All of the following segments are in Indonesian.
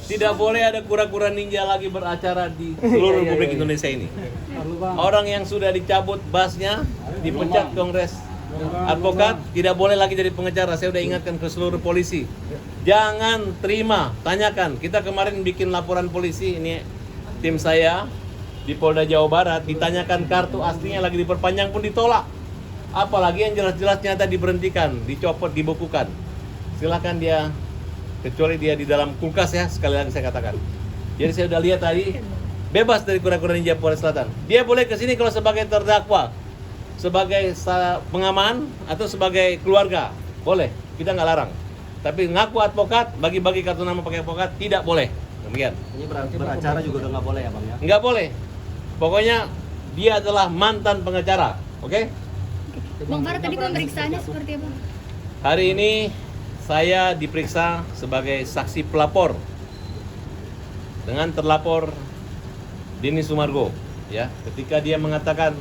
Tidak boleh ada kura-kura ninja lagi beracara di seluruh Republik Indonesia ini. Orang yang sudah dicabut basnya, dipecat Kongres Advokat, tidak boleh lagi jadi pengacara. Saya udah ingatkan ke seluruh polisi. Jangan terima, tanyakan. Kita kemarin bikin laporan polisi, ini tim saya di Polda Jawa Barat, ditanyakan kartu aslinya lagi diperpanjang pun ditolak. Apalagi yang jelas-jelas nyata diberhentikan, dicopot, dibukukan. Silahkan dia, kecuali dia di dalam kulkas ya, sekali lagi saya katakan. Jadi saya udah lihat tadi, bebas dari kura-kura ninja Polres Selatan. Dia boleh ke sini kalau sebagai terdakwa, sebagai pengaman atau sebagai keluarga, boleh, kita nggak larang. Tapi ngaku advokat, bagi-bagi kartu nama pakai advokat, tidak boleh. Demikian. Ini beracara juga udah nggak boleh ya Bang ya? Nggak boleh. Pokoknya dia adalah mantan pengacara, oke? Bang Farad, tadi pemeriksaannya seperti apa? Hari ini saya diperiksa sebagai saksi pelapor dengan terlapor Denny Sumargo, ya. Ketika dia mengatakan,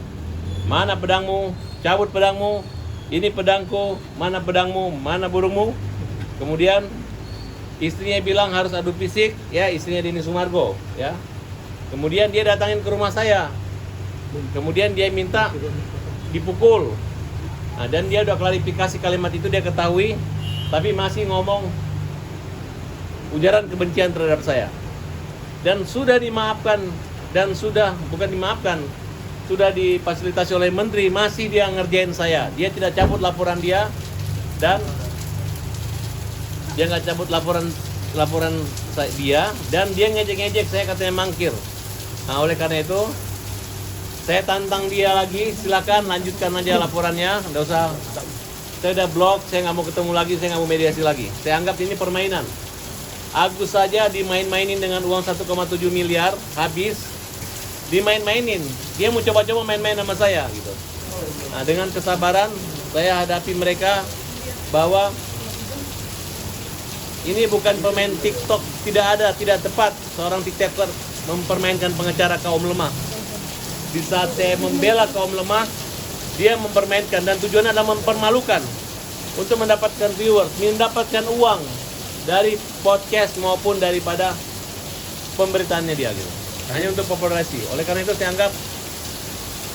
mana pedangmu, cabut pedangmu, ini pedangku, mana pedangmu, mana burungmu. Kemudian istrinya bilang harus adu fisik, ya, istrinya Denny Sumargo, ya. Kemudian dia datangin ke rumah saya, kemudian dia minta dipukul. Nah, dan dia udah klarifikasi kalimat itu dia ketahui, tapi masih ngomong ujaran kebencian terhadap saya. Dan sudah dimaafkan, dan sudah, bukan dimaafkan, sudah difasilitasi oleh menteri, masih dia ngerjain saya. Dia tidak cabut laporan dia, dan dia nggak cabut laporan dia, dan dia ngejek-ngejek saya, katanya mangkir. Nah, oleh karena itu saya tantang dia lagi, silakan lanjutkan aja laporannya, nggak usah. Saya udah blok, saya nggak mau ketemu lagi, saya nggak mau mediasi lagi. Saya anggap ini permainan. Agus saja dimain-mainin dengan uang 1,7 miliar, habis dimain-mainin. Dia mau coba-coba main-main sama saya gitu. Nah, dengan kesabaran saya hadapi mereka bahwa ini bukan pemain TikTok, tidak tepat seorang TikToker mempermainkan pengacara kaum lemah. Di saat saya membela kaum lemah, dia mempermainkan, dan tujuannya adalah mempermalukan untuk mendapatkan viewers, mendapatkan uang dari podcast maupun daripada pemberitaannya dia gitu. Hanya untuk popularitas. Oleh karena itu saya anggap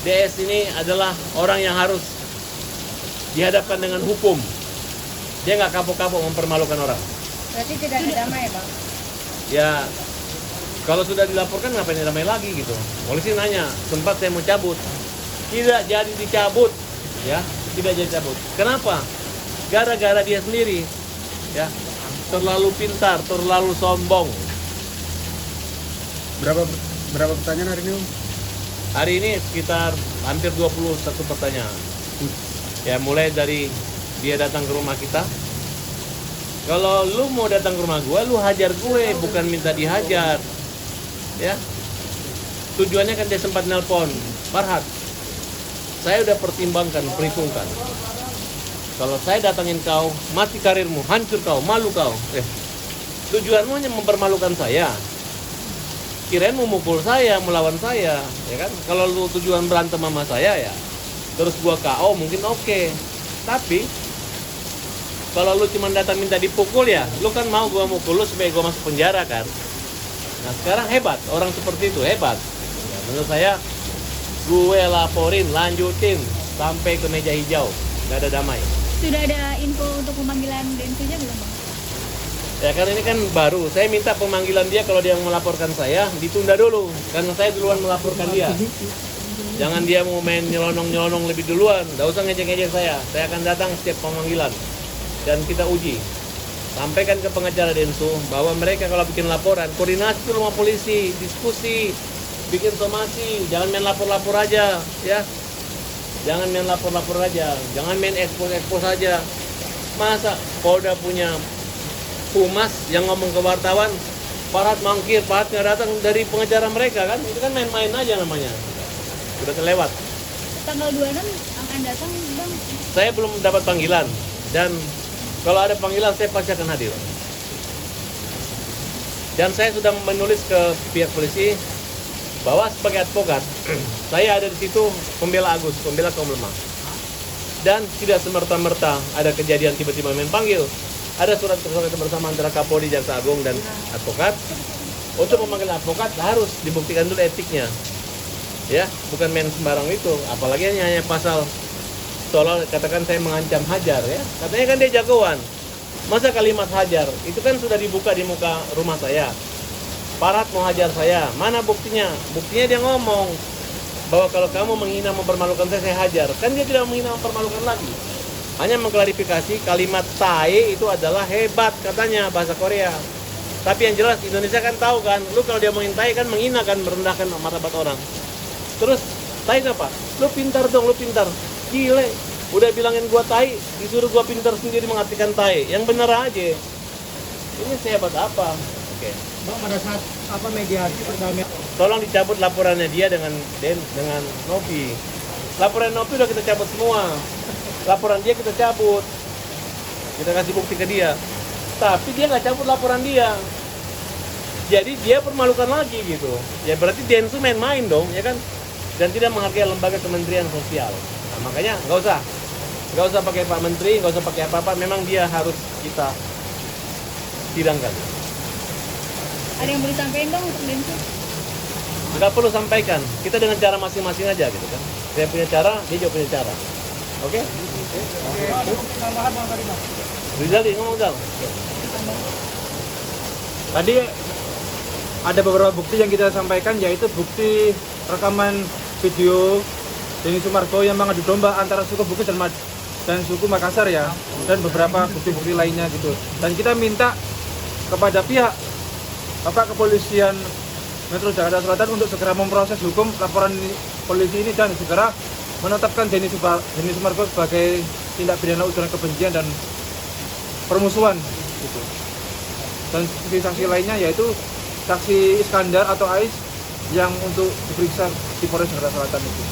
DS ini adalah orang yang harus dihadapkan dengan hukum. Dia nggak kapok-kapok mempermalukan orang. Berarti tidak ada damai, Bang? Ya, kalau sudah dilaporkan ngapain damai lagi gitu. Polisi nanya, sempat saya mau cabut, tidak jadi dicabut, ya, tidak jadi cabut. Kenapa? Gara-gara dia sendiri, ya, terlalu pintar, terlalu sombong. Berapa pertanyaan hari ini, Om? Hari ini sekitar hampir 21 pertanyaan. Ya, mulai dari dia datang ke rumah kita. Kalau lu mau datang ke rumah gue, lu hajar gue, bukan minta dihajar. Ya, tujuannya kan dia sempat nelpon, Farhad, saya udah pertimbangkan, perhitungkan. Kalau saya datangin kau, mati karirmu, hancur kau, malu kau. Tujuanmu hanya mempermalukan saya. Kirain mau mukul saya, melawan saya, ya kan? Kalau lu tujuan berantem sama saya ya, terus gua KO mungkin oke. Tapi kalau lu cuma datang minta dipukul ya, lu kan mau gua mukul lu supaya gua masuk penjara kan? Nah, sekarang hebat, orang seperti itu hebat. Ya, menurut saya, gue laporin, lanjutin sampai ke meja hijau, nggak ada damai. Sudah ada info untuk pemanggilan Densunya belum, Bang? Ya, karena ini kan baru, saya minta pemanggilan dia kalau dia melaporkan saya, ditunda dulu, karena saya duluan melaporkan dia. Jangan dia mau main nyelonong-nyelonong lebih duluan, nggak usah ngejek-ngejek saya akan datang setiap pemanggilan, dan kita uji. Sampaikan ke pengacara Densu bahwa mereka kalau bikin laporan, koordinasi dulu sama polisi, diskusi, bikin somasi, jangan main lapor-lapor aja, ya. Jangan main lapor-lapor aja, jangan main ekspos-ekspos aja. Masa Polda punya humas yang ngomong ke wartawan, Farhad mangkir, Farhad nggak datang, dari pengacara mereka kan, itu kan main-main aja namanya. Sudah terlewat. Tanggal 26 akan datang, Bang? Saya belum dapat panggilan, dan kalau ada panggilan saya pasti akan hadir. Dan saya sudah menulis ke pihak polisi bahwa sebagai advokat saya ada di situ pembela Agus, pembela kaum lemah. Dan tidak semerta-merta ada kejadian tiba-tiba main panggil. ada surat kesepakatan bersama antara Kapolri, Jaksa Agung dan advokat. Untuk memanggil advokat harus dibuktikan dulu etiknya. Ya, bukan main sembarang itu. Apalagi hanya pasal soal katakan saya mengancam hajar ya. Katanya kan dia jagoan. Masa kalimat hajar itu kan sudah dibuka di muka rumah saya. Parat mau hajar saya. Mana buktinya? Buktinya dia ngomong bahwa kalau kamu menghina mempermalukan saya hajar. Kan dia tidak menghina mempermalukan lagi. Hanya mengklarifikasi kalimat tae itu adalah hebat katanya bahasa Korea. Tapi yang jelas Indonesia kan tahu kan, lu kalau dia ngomongin tae kan menghina kan, merendahkan martabat orang. Terus tae apa? Lu pintar dong, lu pintar. Gile, udah bilangin gua tai, disuruh gua pintar sendiri mengartikan tai. Yang bener aja. Ini sehebat apa? Oke. Bang, pada saat apa mediasi perdamaian Tolong dicabut laporannya dia dengan Novi. Laporan Novi udah kita cabut semua. Laporan dia kita cabut. Kita kasih bukti ke dia. Tapi dia nggak cabut laporan dia. Jadi dia permalukan lagi gitu. Ya berarti Densu main-main dong, ya kan? Dan tidak menghargai lembaga Kementerian Sosial. Nah, makanya nggak usah pakai Pak Menteri, nggak usah pakai apa-apa. Memang dia harus kita sidangkan. Ada yang boleh sampaikan dong untuk Densu? Nggak perlu sampaikan, kita dengan cara masing-masing aja gitu kan. Saya punya cara, dia juga punya cara. Oke? tambahan Bang tadi Bang? Rizal, ngomong Rizal. Tadi ada beberapa bukti yang kita sampaikan, yaitu bukti rekaman video Denny Sumargo yang mengadu domba antara suku Bugis dan suku Makassar ya, dan beberapa bukti-bukti lainnya gitu. Dan kita minta kepada pihak kepolisian Metro Jakarta Selatan untuk segera memproses hukum laporan polisi ini dan segera menetapkan Denny Sumargo sebagai tindak pidana ujaran kebencian dan permusuhan gitu. Dan saksi lainnya yaitu saksi Iskandar atau Ais yang untuk diperiksa di Polres Jakarta Selatan itu.